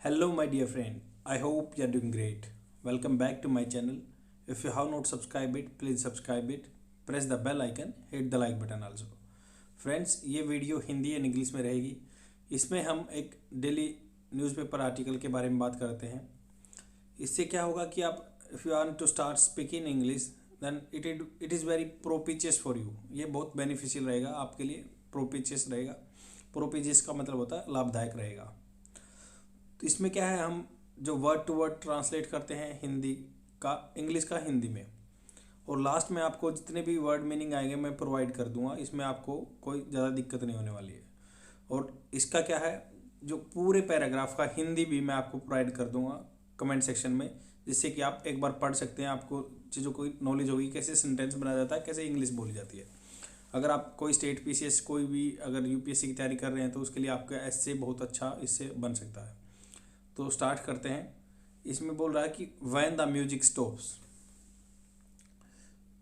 Hello, my dear friend. I hope you are doing great. Welcome back to my channel. If you have not subscribed it, please subscribe it. Press the bell icon, hit the like button also. Friends, ये video Hindi and English में रहेगी। इसमें हम एक daily newspaper article के बारे में बात करते हैं। इससे क्या होगा कि आप if you want to start speaking English then it is very propitious for you. ये बहुत बेनिफिशियल रहेगा आपके लिए, प्रोपिचियस रहेगा। प्रोपिचियस का मतलब होता है लाभदायक रहेगा। तो इसमें क्या है, हम जो वर्ड टू वर्ड ट्रांसलेट करते हैं हिंदी का इंग्लिश का हिंदी में, और लास्ट में आपको जितने भी वर्ड मीनिंग आएंगे मैं प्रोवाइड कर दूंगा। इसमें आपको कोई ज़्यादा दिक्कत नहीं होने वाली है। और इसका क्या है, जो पूरे पैराग्राफ का हिंदी भी मैं आपको प्रोवाइड कर दूंगा कमेंट सेक्शन में, जिससे कि आप एक बार पढ़ सकते हैं। आपको चीज़ों को नॉलेज होगी कैसे सेंटेंस बनाया जाता है, कैसे इंग्लिश बोली जाती है। अगर आप कोई स्टेट पीसीएस कोई भी अगर यूपीएससी की तैयारी कर रहे हैं तो उसके लिए आपका ऐसे बहुत अच्छा इससे बन सकता है। तो स्टार्ट करते हैं। इसमें बोल रहा है कि व्हेन द म्यूजिक स्टॉप्स।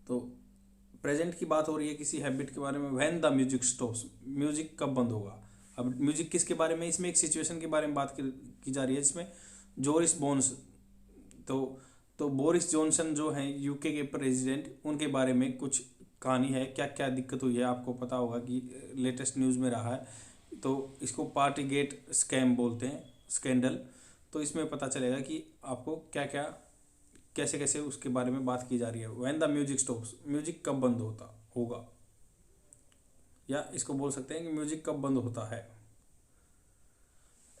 तो प्रेजेंट की बात हो रही है किसी हैबिट के बारे में। When the music stops, music कब बंद होगा। अब म्यूजिक किसके बारे में, इसमें एक सिचुएशन के बारे में बात की जा रही है, जिसमें जोरिस बोन्स तो बोरिस जॉनसन जो हैं यूके के प्रेसिडेंट, उनके बारे में कुछ कहानी है। क्या क्या दिक्कत हुई है आपको पता होगा कि लेटेस्ट न्यूज़ में रहा है। तो इसको पार्टी गेट स्कैम बोलते हैं, स्कैंडल। तो इसमें पता चलेगा कि आपको क्या क्या कैसे कैसे उसके बारे में बात की जा रही है। When the music stops, music कब बंद होता होगा, या इसको बोल सकते हैं कि म्यूजिक कब बंद होता है।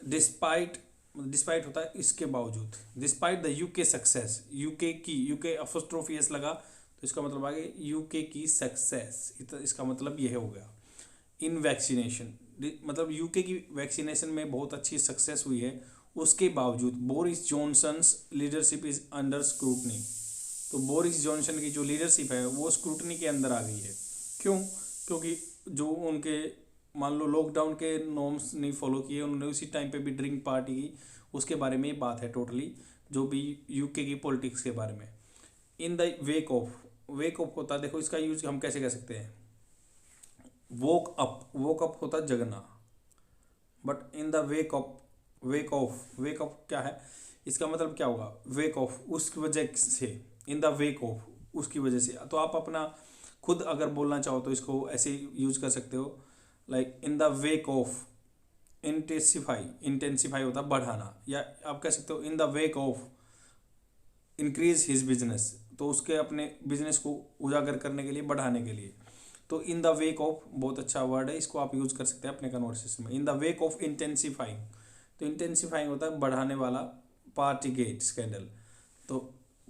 डिस्पाइट, डिस्पाइट होता है इसके बावजूद। Despite the UK success, UK की, यूके अपोस्ट्रोफी एस लगा तो इसका मतलब आ गया यूके की सक्सेस। इसका मतलब यह हो गया। इन वैक्सीनेशन, मतलब यूके की वैक्सीनेशन में बहुत अच्छी सक्सेस हुई है, उसके बावजूद Boris Johnson's leadership is under scrutiny. तो बोरिस जॉनसन की जो लीडरशिप है वो स्क्रूटनी के अंदर आ गई है। क्यों? क्योंकि जो उनके मान लो लॉकडाउन के नॉर्म्स नहीं फॉलो किए उन्होंने, उसी टाइम पे भी ड्रिंक पार्टी की। उसके बारे में ये बात है टोटली, जो भी यूके की पॉलिटिक्स के बारे में। In the wake of, wake of होता है, देखो इसका यूज हम कैसे कह सकते हैं। वोक अप, वोक अप होता है जगना, but in the wake of, wake of, wake of क्या है, इसका मतलब क्या होगा। वेक ऑफ उसकी वजह से, इन द वेक ऑफ उसकी वजह से। तो आप अपना खुद अगर बोलना चाहो तो इसको ऐसे यूज कर सकते हो, like in the wake of. Intensify, intensify होता है बढ़ाना, या आप कह सकते हो in the wake of increase his business. तो उसके अपने बिजनेस को उजागर करने के लिए, बढ़ाने के लिए। तो इन द वेक ऑफ बहुत अच्छा वर्ड है, इसको आप यूज कर सकते हैं अपने कन्वर्सेशन में। In the wake of intensifying, तो इंटेंसिफाइंग होता है बढ़ाने वाला। पार्टी गेट स्कैंडल, तो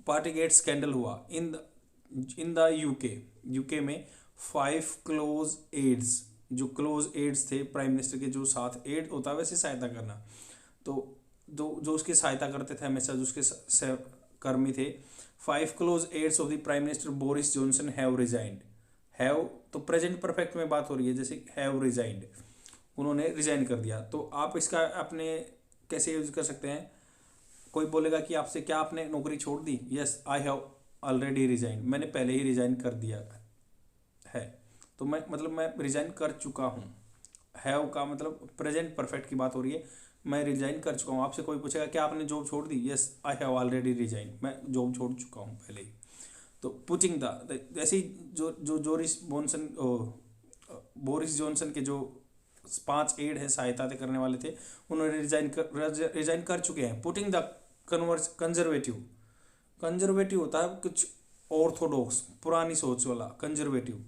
पार्टी गेट स्कैंडल हुआ इन द यूके, यूके में 5 क्लोज एड्स, जो क्लोज एड्स थे प्राइम मिनिस्टर के, जो साथ एड होता है वैसे सहायता करना। तो जो उसकी सहायता करते थे हमेशा, जो उसके कर्मी थे, 5 close aides of the prime minister Boris Johnson have resigned. Have तो प्रेजेंट परफेक्ट में बात हो रही है, जैसे हैव रिजाइंड, उन्होंने रिजाइन कर दिया। तो आप इसका अपने कैसे यूज कर सकते हैं। कोई बोलेगा कि आपसे, क्या आपने नौकरी छोड़ दी। Yes I have already resign, मैंने पहले ही रिजाइन कर दिया है। तो मैं मतलब मैं रिजाइन कर चुका हूँ। हैव का मतलब प्रेजेंट परफेक्ट की बात हो रही है, मैं रिजाइन कर चुका हूँ। आपसे कोई पूछेगा क्या आपने जॉब छोड़ दी। Yes I have already resign, मैं जॉब छोड़ चुका हूँ पहले ही। तो पुटिंग द, जैसे ही जो बोरिस जॉनसन के जो 5 एड है सहायता करने वाले थे, उन्होंने रिजाइन कर चुके हैं। पुटिंग द कंजर्वेटिव, कंजर्वेटिव होता है कुछ ऑर्थोडॉक्स, पुरानी सोच वाला कंजर्वेटिव।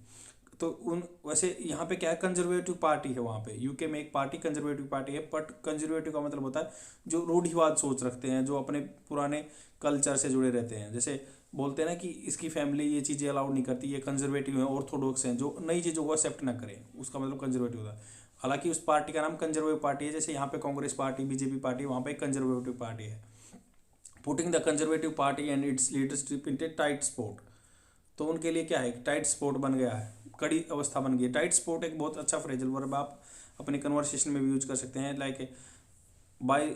तो उन वैसे यहाँ पे क्या है, कंजर्वेटिव पार्टी है वहाँ पे यूके में एक पार्टी कंजर्वेटिव पार्टी है। बट कंजर्वेटिव का मतलब होता है जो रूढ़िवाद सोच रखते हैं, जो अपने पुराने कल्चर से जुड़े रहते हैं। जैसे बोलते हैं ना कि इसकी फैमिली ये चीज़ें अलाउड नहीं करती, ये कंजर्वेटिव हैं, ऑर्थोडॉक्स हैं, जो नई चीज़ों को एक्सेप्ट ना करें, उसका मतलब कंजर्वेटिव होता है। हालांकि उस पार्टी का नाम कंजर्वेटिव पार्टी है, जैसे यहाँ पे कांग्रेस पार्टी, बीजेपी पार्टी, वहाँ पे कंजर्वेटिव पार्टी है। Putting the conservative party and it's leadership in tight spot, तो उनके लिए क्या है, टाइट स्पॉट बन गया है, कड़ी अवस्था बन गई है। टाइट स्पॉट एक बहुत अच्छा फ्रेजल वर्ब आप अपने कन्वर्सेशन में भी यूज कर सकते हैं। By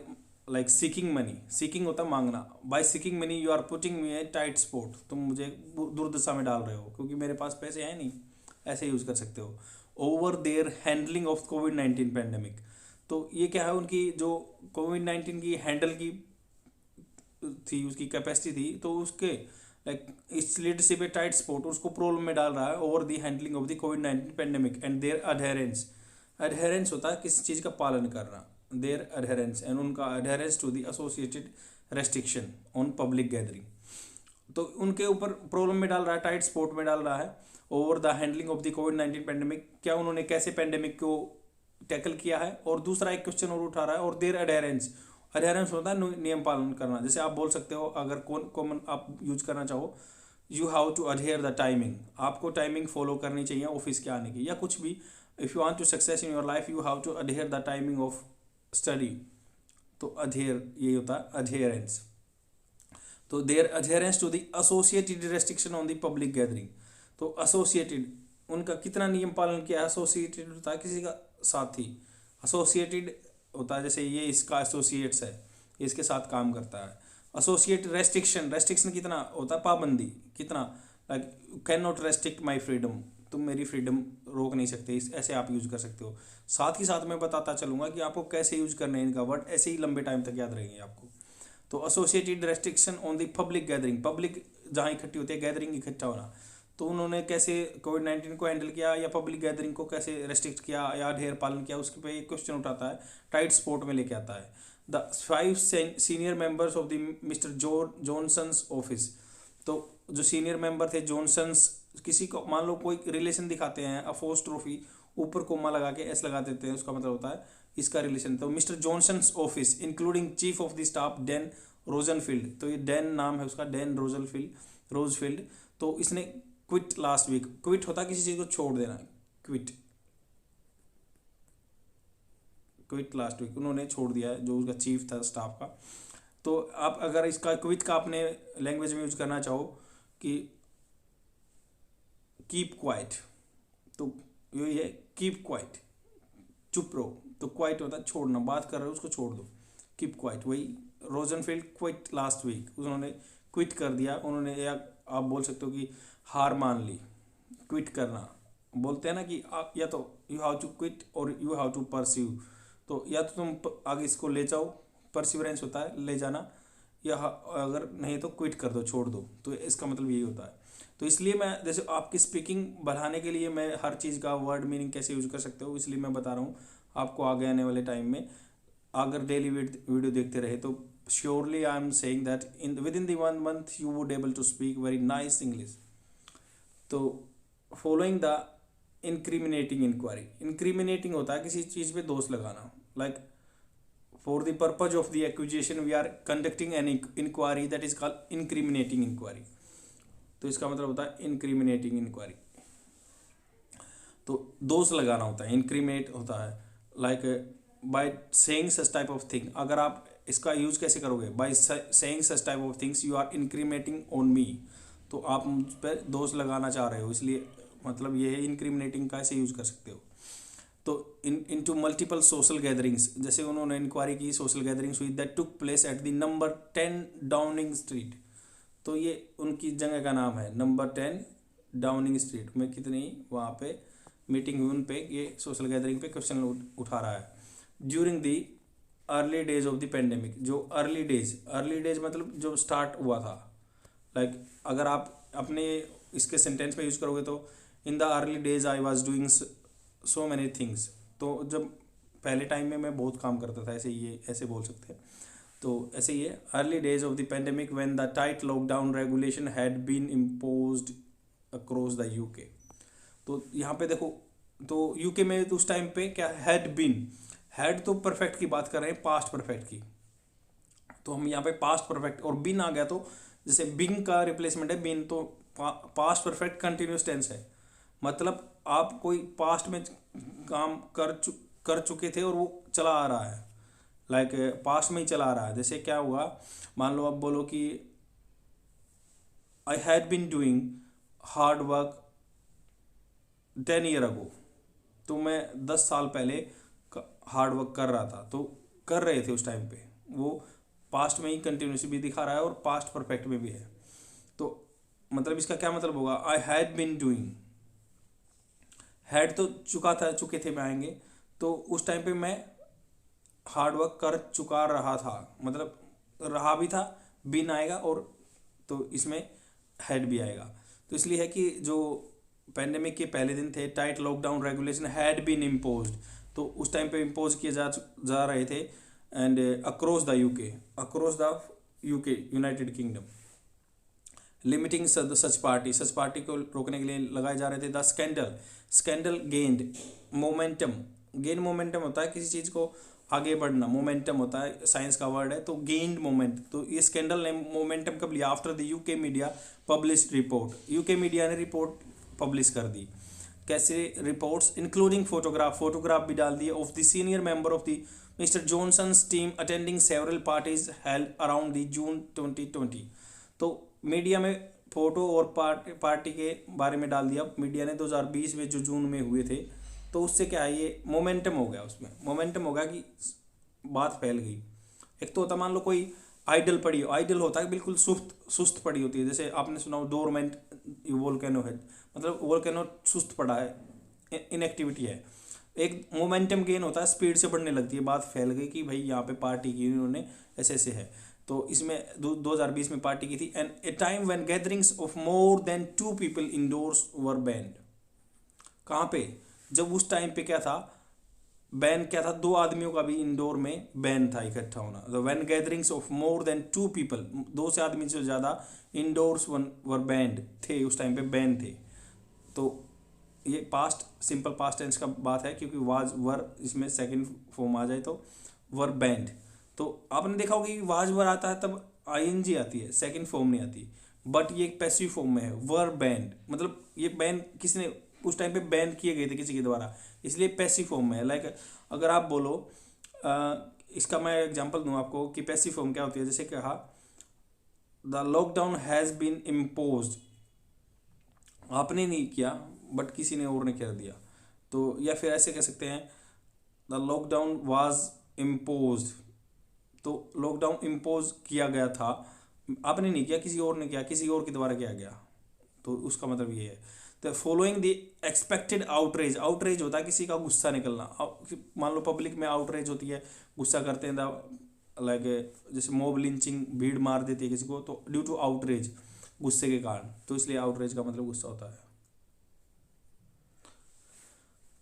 like seeking money, seeking होता है मांगना। By seeking money you are putting me a tight spot, तुम मुझे दुर्दशा में डाल रहे हो क्योंकि मेरे पास पैसे हैं नहीं, ऐसे यूज कर सकते हो। ओवर देयर हैंडलिंग ऑफ कोविड-19 पैंडेमिक, तो ये क्या है, उनकी जो कोविड-19 की हैंडल की थी, उसकी कैपेसिटी थी, तो उसके like it's leadership a tight spot, उसको प्रॉब्लम में डाल रहा है over the handling of the कोविड-19 pandemic and their adherence. Adherence होता है किसी चीज़ का पालन करना, देयर अडहेरेंस एंड उनका adherence to the associated restriction on public gathering. तो उनके ऊपर प्रॉब्लम में डाल रहा है, टाइट स्पॉट में डाल रहा है over the handling of the कोविड-19 पेंडेमिक, क्या उन्होंने कैसे पेंडेमिक को टैकल किया है। और दूसरा एक क्वेश्चन और उठा रहा है, और देयर अडहेरेंस, अडहेरेंस होता है नियम पालन करना। जैसे आप बोल सकते हो, अगर कॉमन आप यूज करना चाहो, you have to adhere the timing, आपको टाइमिंग फॉलो करनी चाहिए ऑफिस के आने की, या कुछ भी। If you want to success in your life you have to adhere the timing of study. तो अडहेयर ये होता है अडहेरेंस। तो their adherence to the associated restriction on the public gathering. तो एसोसिएटेड, उनका कितना नियम पालन किया है। एसोसिएटेड होता है किसी का साथी, एसोसिएटेड होता है जैसे ये इसका एसोसिएट्स है, ये इसके साथ काम करता है। एसोसिएट रेस्ट्रिक्शन, रेस्ट्रिक्शन कितना होता है, पाबंदी कितना, like can not restrict my freedom, तुम मेरी फ्रीडम रोक नहीं सकते, इस ऐसे आप यूज कर सकते हो। साथ ही साथ मैं बताता चलूँगा कि आपको कैसे यूज करने हैं इनका वर्ड, ऐसे ही लंबे टाइम तक याद रहेंगे आपको। तो associated restriction on the public gathering, public जहाँ इकट्ठी होती है, गैदरिंग इकट्ठा होना। तो उन्होंने कैसे कोविड-19 को हैंडल किया, या पब्लिक गैदरिंग को कैसे रेस्ट्रिक्ट किया या ढेर पालन किया, उसके पे एक क्वेश्चन उठाता है, टाइट स्पॉट में लेके आता है। The 5 senior members of the mister Johnson's office. तो जो सीनियर मेंबर थे जॉनसन्स, किसी को मान लो कोई रिलेशन दिखाते हैं, अपोस्ट्रोफी ऊपर कोमा लगा के एस लगा देते हैं, उसका मतलब होता है इसका रिलेशन। तो mister Johnson's office including chief of the staff Dan Rosenfield, तो ये डैन नाम है उसका, डैन रोजफील्ड। तो इसने क्विट लास्ट वीक, क्विट होता है किसी चीज़ को छोड़ देना, क्विट लास्ट वीक, उन्होंने छोड़ दिया है, जो उसका चीफ था स्टाफ का। तो आप अगर इसका क्विट का अपने लैंग्वेज में यूज करना चाहो कि कीप क्वाइट, तो यही है कीप क्वाइट, चुप रहो। तो क्वाइट होता है छोड़ना, बात कर रहे हो उसको छोड़ दो, कीप क्वाइट। वही रोजनफील्ड क्विट लास्ट वीक, उन्होंने क्विट कर दिया उन्होंने, या आप बोल सकते हो कि हार मान ली। क्विट करना बोलते हैं ना कि या तो यू हैव टू क्विट और यू हैव टू परस्यू, तो या तो तुम आगे इसको ले जाओ, परसिवरेंस होता है ले जाना, या अगर नहीं तो क्विट कर दो, छोड़ दो। तो इसका मतलब यही होता है। तो इसलिए मैं जैसे आपकी स्पीकिंग बढ़ाने के लिए मैं हर चीज़ का वर्ड मीनिंग कैसे यूज कर सकते हो, इसलिए मैं बता रहा हूँ आपको आगे आने वाले टाइम में। अगर डेली वीडियो देखते रहे तो surely I am saying that in with in the 1 month you would able to speak very nice English. तो following the incriminating inquiry, incriminating होता है किसी चीज़ पे दोष लगाना, like for the purpose of the accusation we are conducting an inquiry that is called incriminating inquiry. तो इसका मतलब होता है इंक्रिमिनेटिंग इंक्वायरी, तो दोष लगाना होता है। इंक्रिमिनेट होता है like by saying such type of thing, अगर आप इसका यूज कैसे करोगे, by saying such type of things you are incriminating on me, तो आप मुझ पर दोष लगाना चाह रहे हो, इसलिए मतलब ये है इंक्रीमिनेटिंग का ऐसे यूज कर सकते हो। तो इनटू मल्टीपल सोशल गैदरिंग्स, जैसे उन्होंने इंक्वायरी की सोशल गैदरिंग्स हुई that took place at the number 10 Downing street, तो ये उनकी जगह का नाम है नंबर 10 डाउनिंग स्ट्रीट में, कितनी वहाँ पे मीटिंग हुई, उन पे ये सोशल गैदरिंग पे क्वेश्चन उठा रहा है। During the early days of the pandemic, जो अर्ली डेज मतलब जो स्टार्ट हुआ था, लाइक अगर आप अपने इसके सेंटेंस में यूज करोगे तो in the early days I was doing so many things, तो जब पहले टाइम में मैं बहुत काम करता था, ऐसे ये ऐसे बोल सकते हैं। तो ऐसे ही है, early days of the pandemic when the tight lockdown regulation had been imposed across the UK. तो यहाँ पे देखो, तो यूके में तो उस टाइम पे क्या हैड बीन, हैड तो परफेक्ट की बात कर रहे हैं, पास्ट परफेक्ट की, तो हम यहाँ पे पास्ट परफेक्ट और बिन आ गया, तो जैसे बिंग का रिप्लेसमेंट है बिन, तो पास्ट परफेक्ट कंटिन्यूस टेंस है, मतलब आप कोई पास्ट में काम कर चुके थे और वो चला आ रहा है, लाइक पास्ट में ही चला आ रहा है। जैसे क्या हुआ, मान लो आप बोलो कि I had been doing hard work 10 year ago, तो मैं 10 साल पहले हार्ड वर्क कर रहा था, तो कर रहे थे उस टाइम पे, वो पास्ट में ही कंटिन्यूस भी दिखा रहा है और पास्ट परफेक्ट में भी है। तो मतलब इसका क्या मतलब होगा, I had been doing, had तो चुके थे में आएंगे, तो उस टाइम पे मैं हार्डवर्क कर चुका रहा था, मतलब रहा भी था, बीन आएगा और तो इसमें हैड भी आएगा। तो इसलिए है कि जो पेंडेमिक के पहले दिन थे, tight lockdown regulation had been imposed, तो उस टाइम पे इम्पोज किए जा रहे थे, and across the UK United Kingdom, limiting such party को रोकने के लिए लगाए जा रहे थे। द स्कैंडल गेंड मोमेंटम होता है किसी चीज़ को आगे बढ़ना, मोमेंटम होता है साइंस का वर्ड है, तो गेंड मोमेंट। तो ये स्कैंडल ने मोमेंटम कब लिया? After the UK media publish report, UK media ने रिपोर्ट पब्लिश कर दी। कैसे रिपोर्ट्स? इंक्लूडिंग फोटोग्राफ भी डाल दिए of the senior member of the mister Johnson's team attending several parties held around the June 2020। तो मीडिया में फोटो और पार्टी के बारे में डाल दिया मीडिया ने 2020 में जो जून में हुए थे। तो उससे क्या है, ये मोमेंटम हो गया, उसमें मोमेंटम हो गया कि बात फैल गई। एक तो होता मान लो कोई आइडल पड़ी हो, आइडल होता है बिल्कुल सुस्त पड़ी होती है, जैसे आपने सुना डोरमेंट वोल्केनो है, मतलब वोल्केनो सुस्त पड़ा है, इनएक्टिविटी है। एक मोमेंटम गेन होता है, स्पीड से बढ़ने लगती है, बात फैल गई कि भाई यहाँ पे पार्टी की उन्होंने ऐसे है। तो इसमें 2020 में पार्टी की थी। And a time when gatherings of more than 2 people indoors were banned. कहाँ पे? जब उस टाइम पे क्या था, बैन क्या था, 2 आदमियों का भी इंडोर में बैन था इकट्ठा होना। तो when gatherings of more than 2 people, 2 से आदमी से ज़्यादा इंडोर्स वर बैंड थे, उस टाइम पे बैन थे। तो ये पास्ट सिंपल पास्ट टेंस का बात है, क्योंकि वाज वर इसमें सेकंड फॉर्म आ जाए तो वर बैंड। तो आपने देखा होगा कि वाज वर आता है तब आईएनजी आती है, सेकंड फॉर्म नहीं आती, बट ये एक पैसिव फॉर्म में है, वर बैंड। मतलब ये बैन किसने उस टाइम पे बैन किए गए थे किसी के द्वारा, इसलिए पैसिव फॉर्म में है। लाइक अगर आप बोलो इसका मैं एग्जांपल दूं आपको कि पैसिव फॉर्म क्या होती है, जैसे कहा the lockdown has been imposed, आपने नहीं किया बट किसी ने और ने कर दिया। तो या फिर ऐसे कह सकते हैं द लॉकडाउन वाज इम्पोज्ड, तो लॉकडाउन इम्पोज किया गया था, आपने नहीं किया, किसी और ने किया, किसी और के द्वारा किया गया। तो उसका मतलब ये है। तो following the expected outrage, outrage होता है किसी का गुस्सा निकलना। मान लो पब्लिक में आउटरेज होती है, गुस्सा करते हैं, लाइक जैसे मॉब लिंचिंग, भीड़ मार देती है किसी को, तो ड्यू टू आउटरेज, गुस्से के कारण, तो इसलिए आउटरेज का मतलब गुस्सा होता है।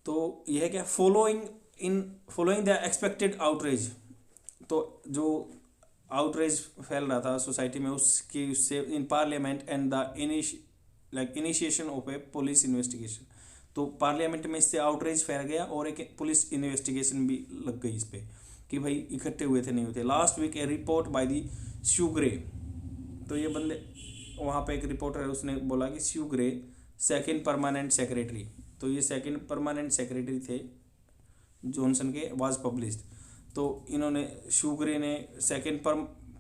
तो यह है क्या, फॉलोइंग द एक्सपेक्टेड आउटरेज। तो जो आउटरेज फैल रहा था सोसाइटी में उसकी उससे in parliament and the initiation of A police investigation, तो पार्लियामेंट में इससे आउटरेज फैल गया और एक पुलिस इन्वेस्टिगेशन भी लग गई इस पर कि भाई इकट्ठे हुए थे नहीं हुए थे। Last week a report by the Sue Gray, तो ये बंदे वहाँ पे एक रिपोर्टर है, उसने बोला कि स्यूग्रे सेकंड परमानेंट सेक्रेटरी, तो ये सेकंड परमानेंट सेक्रेटरी थे जॉनसन के, वाज पब्लिश्ड। तो इन्होंने शूग्रे ने सेकंड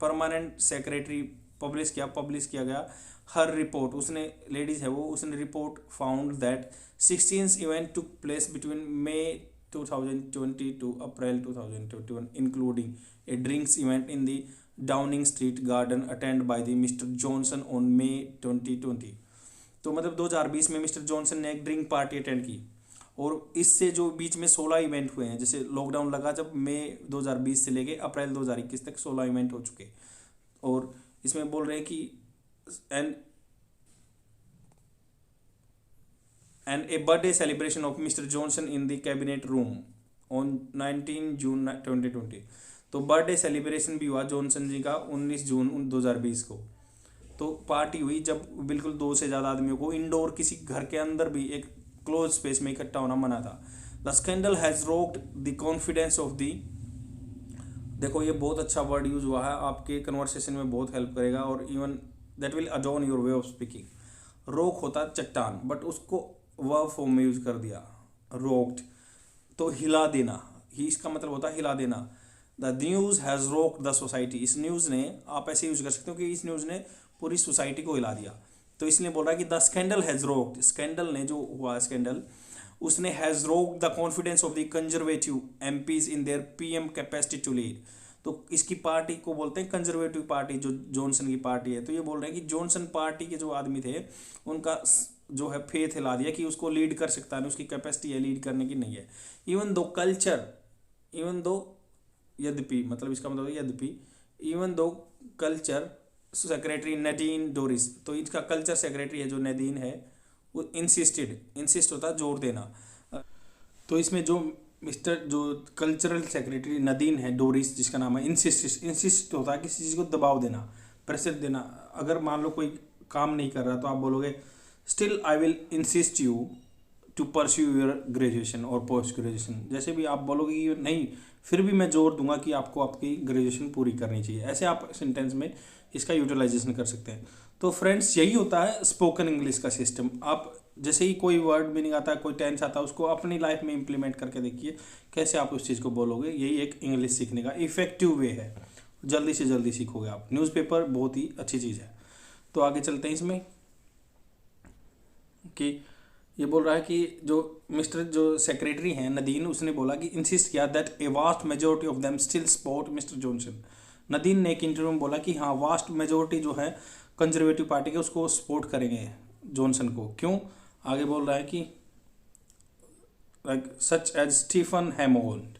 परमानेंट सेक्रेटरी पब्लिश किया गया हर रिपोर्ट, उसने लेडीज है वो, उसने report found that 16 event took place between May 2020 to April 2021 including a drinks event in the Downing Street garden attend by the mister Johnson on May 2020। तो मतलब 2020 में mister Johnson ने एक ड्रिंक पार्टी अटेंड की, और इससे जो बीच में 16 इवेंट हुए हैं, जैसे लॉकडाउन लगा जब मई 2020 से लेके अप्रैल 2021 तक 16 इवेंट हो चुके। और इसमें बोल रहे हैं कि and A birthday celebration of mister Johnson in the cabinet room on 19 जून 2020। तो बर्थडे सेलिब्रेशन भी हुआ जॉनसन जी का 19 जून 2020 को। तो पार्टी हुई जब बिल्कुल 2 से ज़्यादा आदमियों को इंडोर किसी घर के अंदर भी एक क्लोज स्पेस में इकट्ठा होना मना था। The scandal has rocked the confidence of the, देखो ये बहुत अच्छा वर्ड यूज हुआ है, आपके कन्वर्सेशन में बहुत हेल्प करेगा, और even that will adorn your way of speaking. रोक होता चट्टान, बट उसको वर्ब फॉर्म में यूज कर दिया, रोक्ड, तो हिला देना ही इसका मतलब होता है, हिला देना। The news has rocked the society, इस न्यूज़ ने, आप ऐसे यूज कर सकते हो कि इस न्यूज़ ने पूरी सोसाइटी को हिला दिया। तो इसलिए बोल रहा है कि the scandal has rocked, scandal ने जो हुआ स्कैंडल, उसने has rocked the confidence of the conservative MPs in their PM capacity to lead. तो इसकी पार्टी को बोलते हैं कंजर्वेटिव पार्टी, जो जॉनसन की पार्टी है। तो ये बोल रहे हैं कि जॉनसन पार्टी के जो आदमी थे उनका जो है फेथ हिला दिया कि उसको लीड कर सकता है, उसकी कैपेसिटी है लीड करने की, नहीं है। इवन दो यद्यपि, मतलब इसका मतलब यद्यपि, इवन दो कल्चर सेक्रेटरी नदीन डोरिस, तो इसका कल्चर सेक्रेटरी है जो नदीन है वो इंसिस्ट होता है जोर देना। तो इसमें जो जो कल्चरल सेक्रेटरी नदीन है डोरिस जिसका नाम है, इंसिस्ट होता है किसी चीज़ को दबाव देना, प्रेशर देना। अगर मान लो कोई काम नहीं कर रहा तो आप बोलोगे still I will insist you to pursue your graduation और पोस्ट ग्रेजुएशन। जैसे भी आप बोलोगे कि नहीं, फिर भी मैं जोर दूंगा कि आपको आपकी ग्रेजुएशन पूरी करनी चाहिए। ऐसे आप सेंटेंस में इसका यूटिलाइजेशन कर सकते हैं। तो फ्रेंड्स यही होता है स्पोकन इंग्लिश का सिस्टम। आप जैसे ही कोई वर्ड मीनिंग आता है, कोई टेंस आता है, उसको अपनी लाइफ में इंप्लीमेंट करके देखिए कैसे आप उस चीज़ को बोलोगे। यही एक इंग्लिश सीखने का इफेक्टिव वे है, जल्दी से जल्दी सीखोगे आप। न्यूज़पेपर बहुत ही अच्छी चीज़ है। तो आगे चलते हैं इसमें कि ये बोल रहा है कि जो सेक्रेटरी हैं नदीन, उसने बोला कि इंसिस्ट किया that a vast majority of them still support mister Johnson. Nadine ने एक इंटरव्यू में बोला कि हाँ, वास्ट मेजोरिटी जो है कंजर्वेटिव पार्टी के उसको सपोर्ट करेंगे जॉनसन को। क्यों? आगे बोल रहा है कि like such as Stephen Hammond,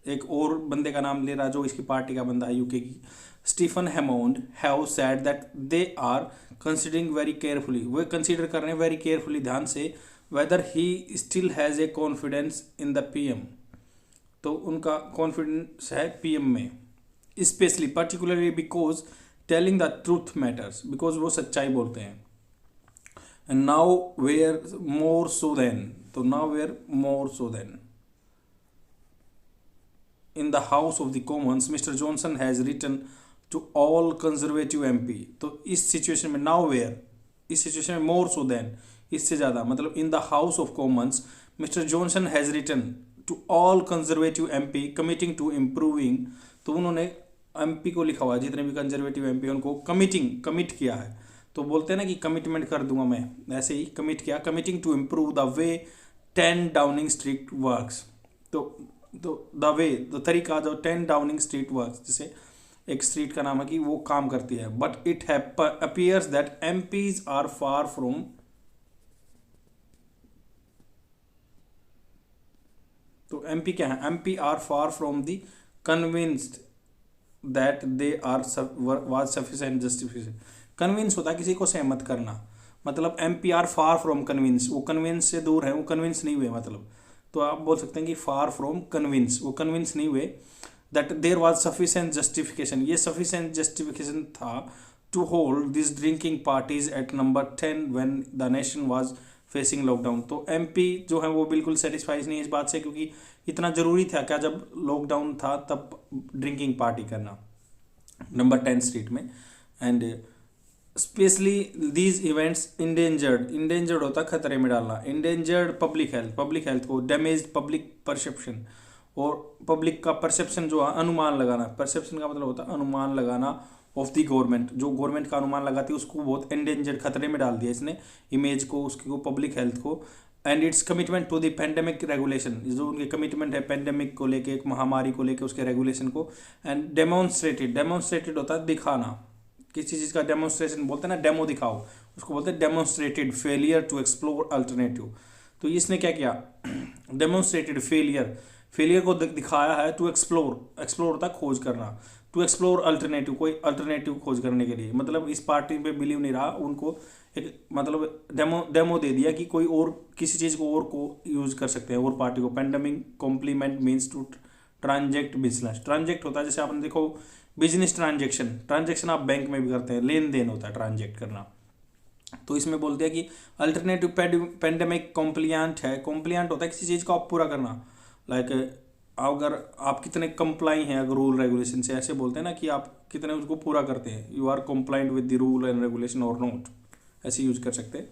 एक और बंदे का नाम ले रहा जो इसकी पार्टी का बंदा है यूके की, Stephen Hammond have said that they are considering very carefully, वो कंसीडर कर रहे हैं वेरी केयरफुली, ध्यान से, whether he still has a confidence in the PM. तो उनका कॉन्फिडेंस है पीएम में, especially particularly because telling the truth matters, because वो सच्चाई बोलते हैं। And now where more so than, तो now where more so than in the House of the Commons, Mr. Johnson has written to all conservative MP। तो इस situation में now where, इस situation में more so than, इससे ज़्यादा, मतलब in the House of Commons, Mr. Johnson has written to all conservative MP committing to improving। तो उन्होंने MP को लिखा हुआ, जितने भी कंजर्वेटिव MP उनको कमिट किया है। तो बोलते हैं ना कि कमिटमेंट कर दूंगा मैं, ऐसे ही कमिट किया, committing to improve the way 10 Downing Street works. तो द वे, द तरीका जो 10 डाउनिंग स्ट्रीट वर्क्स, जैसे एक स्ट्रीट का नाम है कि वो काम करती है। But it appears that MPs are far from, तो एमपी क्या है, MP are far from the convinced that they are was sufficient justification. Convince होता है किसी को सहमत करना, मतलब MP are far from convince, वो कन्विंस से दूर है, वो कन्विंस नहीं हुए, मतलब तो आप बोल सकते हैं कि फार फ्रॉम कन्विंस, वो कन्विंस नहीं हुए, that there was sufficient justification, ये सफिशिएंट जस्टिफिकेशन था to hold this drinking parties at number 10 when the nation was facing lockdown. तो एमपी जो है वो बिल्कुल सेटिस्फाइज नहीं है इस बात से, क्योंकि इतना ज़रूरी था क्या जब लॉकडाउन था तब ड्रिंकिंग पार्टी करना नंबर 10 स्ट्रीट में। And specially these events endangered होता है खतरे में डालना, इंडेंजर्ड पब्लिक हेल्थ को, डैमेज पब्लिक परसेप्शन, और पब्लिक का परसेप्शन जो है अनुमान लगाना, परसेप्शन का मतलब होता है अनुमान लगाना ऑफ दी गवर्नमेंट, जो गवर्नमेंट का अनुमान लगाती है उसको बहुत इंडेंजर्ड खतरे में डाल दिया इसने, इमेज को, उसकी को, पब्लिक हेल्थ को। And its commitment to the pandemic regulation, जो उनके कमिटमेंट है पेंडेमिक को लेके, एक महामारी को लेके उसके रेगुलेशन को। एंड डेमोन्स्ट्रेटेड होता है दिखाना, किसी चीज़ का डेमोन्स्ट्रेशन बोलते हैं ना, डेमो दिखाओ, उसको बोलते हैं demonstrated failure to explore alternative. तो इसने क्या किया, डेमोन्स्ट्रेटेड फेलियर को दिखाया है, टू एक्सप्लोर होता है खोज करना, टू एक्सप्लोर अल्टरनेटिव, कोई अल्टरनेटिव खोज करने के लिए, मतलब इस पार्टी पे बिलीव नहीं रहा, उनको एक मतलब डेमो दे दिया कि कोई और किसी चीज़ को और को यूज कर सकते हैं और पार्टी को। Pandemic complement means to transact business, transact होता है जैसे आपने देखो बिजनेस ट्रांजेक्शन आप बैंक में भी करते हैं, लेन देन होता है ट्रांजेक्ट करना। तो इसमें बोलते हैं कि अल्टरनेटिव पेंडेमिक कॉम्प्लियांट है, कॉम्प्लियांट होता है किसी चीज़ को आप पूरा करना, लाइक अगर आप कितने कंप्लाई हैं अगर रूल रेगुलेशन से, ऐसे बोलते हैं ना कि आप कितने उसको पूरा करते हैं, you are compliant with the rule and regulation और नॉट, ऐसे यूज कर सकते हैं।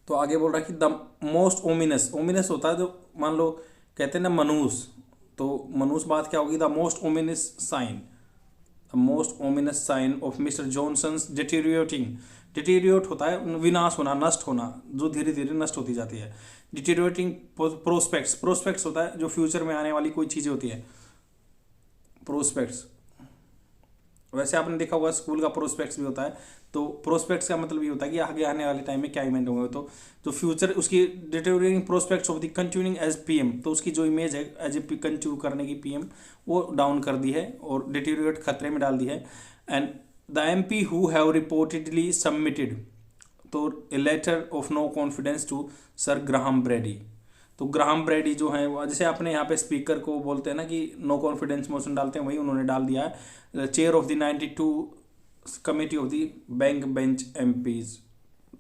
तो आगे बोल रहा है कि द मोस्ट ओमिनस होता है जो मान लो कहते हैं ना मनुस, तो मनुस बात क्या होगी, the most ominous sign of mister Johnson's deteriorate होता है विनाश होना, नष्ट होना, जो धीरे धीरे नष्ट होती जाती है। डिटीरियोटिंग प्रोस्पेक्ट्स होता है जो फ्यूचर में आने वाली कोई चीज़ें होती है, प्रोस्पेक्ट्स वैसे आपने देखा होगा स्कूल का प्रोस्पेक्ट्स भी होता है, तो प्रोस्पेक्ट्स का मतलब ये होता है कि आगे आने वाले टाइम में क्या इवेंट होंगे। तो जो फ्यूचर उसकी deteriorating prospects of the continuing as PM, तो उसकी जो इमेज है एज ए कंटिन्यू करने की पीएम वो डाउन कर दी है और डिटेरियोरेट खतरे में डाल दी है। And the MP who have reportedly submitted to a letter of no confidence to sir Graham Brady. तो ग्राहम ब्रेडी जो है जैसे आपने यहाँ पे स्पीकर को बोलते हैं ना कि नो कॉन्फिडेंस मोशन डालते हैं, वही उन्होंने डाल दिया है, chair of the 92 committee of the bank bench MPs.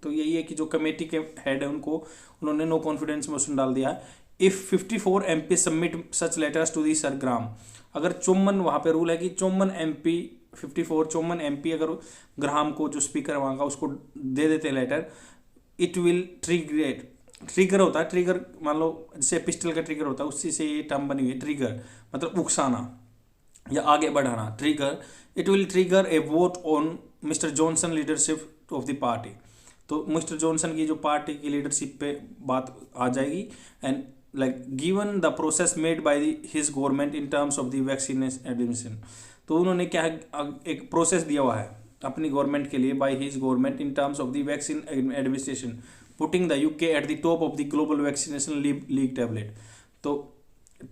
तो यही है कि जो कमेटी के हेड है उनको उन्होंने नो कॉन्फिडेंस मोशन डाल दिया है। If 54 MP submit such letters to the sir Graham, अगर 54 वहाँ पे रूल है कि 54 एमपी 54 एमपी अगर ग्राहम को जो स्पीकर है वहाँ का उसको दे देते हैं लेटर, इट विल ट्रिगर होता है, ट्रिगर मान लो जैसे पिस्टल का ट्रिगर होता है उसी से ये टर्म बनी हुई है। ट्रिगर मतलब उकसाना या आगे बढ़ाना, trigger. It will trigger A vote on mister Johnson leadership of the party. तो मिस्टर जॉनसन की जो पार्टी की लीडरशिप पे बात आ जाएगी। And like given the process made by his government in terms of the vaccine administration, तो उन्होंने क्या एक प्रोसेस दिया हुआ है अपनी गवर्नमेंट के लिए by his government in terms of the vaccine administration, putting the UK at the top of the global vaccination league tablet. तो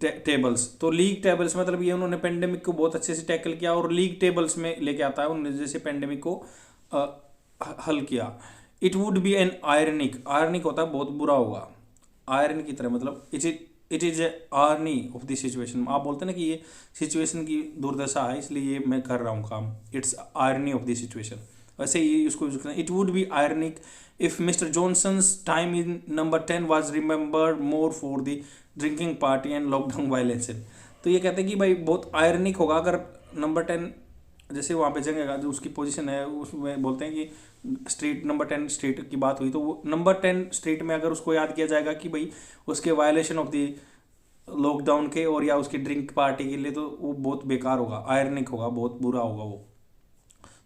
टेबल्स, तो लीग टेबल्स मतलब ये उन्होंने पेंडेमिक को बहुत अच्छे से टैकल किया और लीग टेबल्स में लेके आता है उन्होंने जैसे पेंडेमिक को हल किया। It would be an ironic होता है बहुत बुरा होगा, आयरन की तरह मतलब it is a irony of the situation. आप बोलते हैं ना कि ये सिचुएशन की दुर्दशा है इसलिए ये मैं कर रहा हूँ काम, it's irony of the situation, वैसे ही इसको यूज करना। It would be ironic if mister Johnson's time in number 10 was remembered more for the drinking party and lockdown violence. तो ये कहते हैं कि भाई बहुत आयरनिक होगा अगर नंबर 10 जैसे वहाँ पे जगह जो उसकी पोजीशन है उसमें बोलते हैं कि स्ट्रीट नंबर 10 स्ट्रीट की बात हुई, तो वो नंबर 10 स्ट्रीट में अगर उसको याद किया जाएगा कि भाई उसके वायलेशन ऑफ द लॉकडाउन के और या उसकी ड्रिंक पार्टी के लिए, तो वो बहुत बेकार होगा, आयरनिक होगा, बहुत बुरा होगा वो।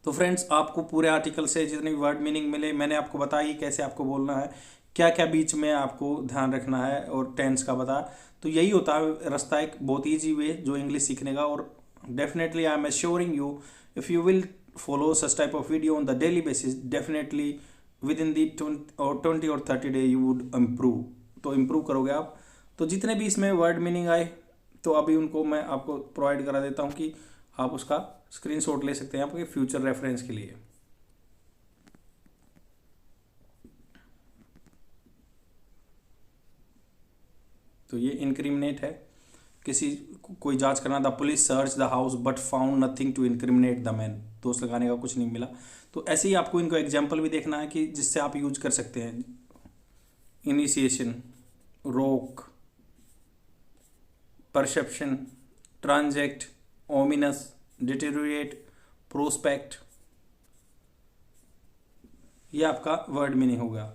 तो फ्रेंड्स आपको पूरे आर्टिकल से जितने भी वर्ड मीनिंग मिले मैंने आपको बताया कि कैसे आपको बोलना है, क्या क्या बीच में आपको ध्यान रखना है और टेंस का बताया। तो यही होता है रास्ता, एक बहुत ईजी वे जो इंग्लिश सीखने का। और definitely I am assuring you if you will follow such type of video on the daily basis, definitely within the 20 or 30 day you would improve। तो improve करोगे आप। तो जितने भी इसमें वर्ड मीनिंग आए तो अभी उनको मैं आपको प्रोवाइड करा देता हूँ कि आप उसका स्क्रीनशॉट ले सकते हैं आपके फ्यूचर रेफरेंस के लिए। तो ये इनक्रिमिनेट है, किसी कोई जांच करना, the police search the house but found nothing to incriminate the man, दोष लगाने का कुछ नहीं मिला। तो ऐसे ही आपको इनको एग्जाम्पल भी देखना है कि जिससे आप यूज कर सकते हैं। इनिशिएशन, रोक, परसेप्शन, ट्रांजेक्ट, ओमिनस, डिटेरियोरेट, प्रोस्पेक्ट, ये आपका वर्ड मीनिंग होगा।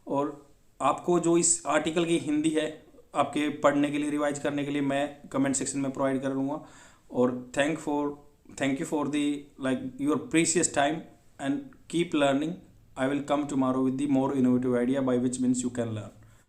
और आपको जो इस आर्टिकल की हिंदी है आपके पढ़ने के लिए, रिवाइज करने के लिए मैं कमेंट सेक्शन में प्रोवाइड कर दूँगा। और thank you for the your precious time and keep learning. I will come tomorrow with the more innovative idea by which means you can learn.